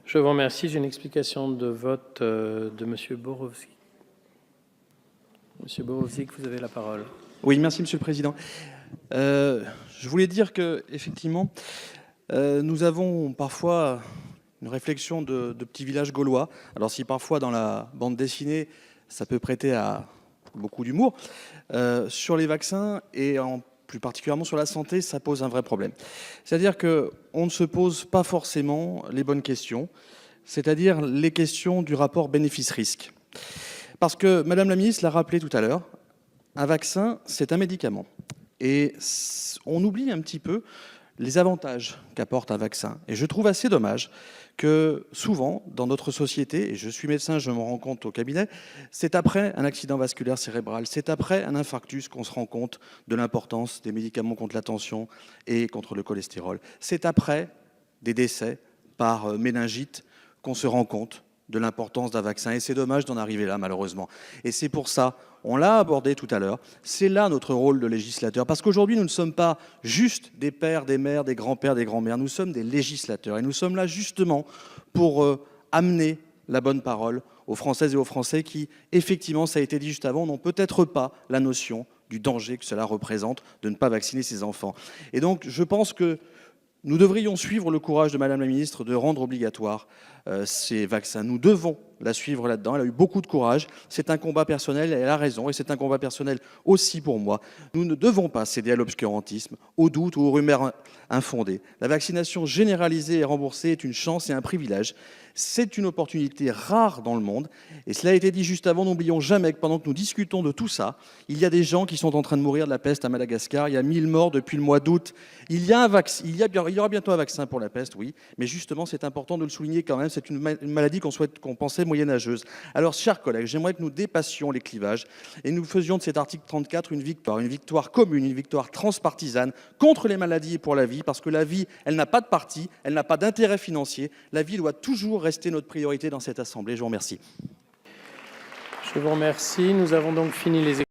Je vous remercie. J'ai une explication de vote de M. Borowczyk. Monsieur Borowczyk, vous avez la parole. Oui, merci Monsieur le Président. Je voulais dire que effectivement, nous avons parfois une réflexion de petits villages gaulois. Alors si parfois dans la bande dessinée, ça peut prêter à beaucoup d'humour, sur les vaccins et plus particulièrement sur la santé, ça pose un vrai problème. C'est-à-dire qu'on ne se pose pas forcément les bonnes questions, c'est-à-dire les questions du rapport bénéfice-risque. Parce que Madame la Ministre l'a rappelé tout à l'heure, un vaccin, c'est un médicament. Et on oublie un petit peu les avantages qu'apporte un vaccin. Et je trouve assez dommage que souvent, dans notre société, et je suis médecin, je me rends compte au cabinet, c'est après un accident vasculaire cérébral, c'est après un infarctus qu'on se rend compte de l'importance des médicaments contre la tension et contre le cholestérol. C'est après des décès par méningite qu'on se rend compte de l'importance d'un vaccin. Et c'est dommage d'en arriver là, malheureusement. Et c'est pour ça, on l'a abordé tout à l'heure, c'est là notre rôle de législateur. Parce qu'aujourd'hui, nous ne sommes pas juste des pères, des mères, des grands-pères, des grands-mères. Nous sommes des législateurs. Et nous sommes là justement pour amener la bonne parole aux Françaises et aux Français qui, effectivement, ça a été dit juste avant, n'ont peut-être pas la notion du danger que cela représente de ne pas vacciner ses enfants. Et donc, je pense que nous devrions suivre le courage de Madame la Ministre de rendre obligatoire ces vaccins. Nous devons la suivre là-dedans. Elle a eu beaucoup de courage. C'est un combat personnel, elle a raison, et c'est un combat personnel aussi pour moi. Nous ne devons pas céder à l'obscurantisme, aux doutes ou aux rumeurs infondées. La vaccination généralisée et remboursée est une chance et un privilège. C'est une opportunité rare dans le monde. Et cela a été dit juste avant, n'oublions jamais que pendant que nous discutons de tout ça, il y a des gens qui sont en train de mourir de la peste à Madagascar. Il y a 1000 morts depuis le mois d'août. Il y aura bientôt un vaccin pour la peste, oui. Mais justement, c'est important de le souligner quand même. C'est une maladie qu'on pensait moyenâgeuse. Alors, chers collègues, j'aimerais que nous dépassions les clivages et nous faisions de cet article 34 une victoire commune, une victoire transpartisane contre les maladies et pour la vie, parce que la vie, elle n'a pas de parti, elle n'a pas d'intérêt financier. La vie doit toujours rester notre priorité dans cette Assemblée. Je vous remercie. Je vous remercie. Nous avons donc fini les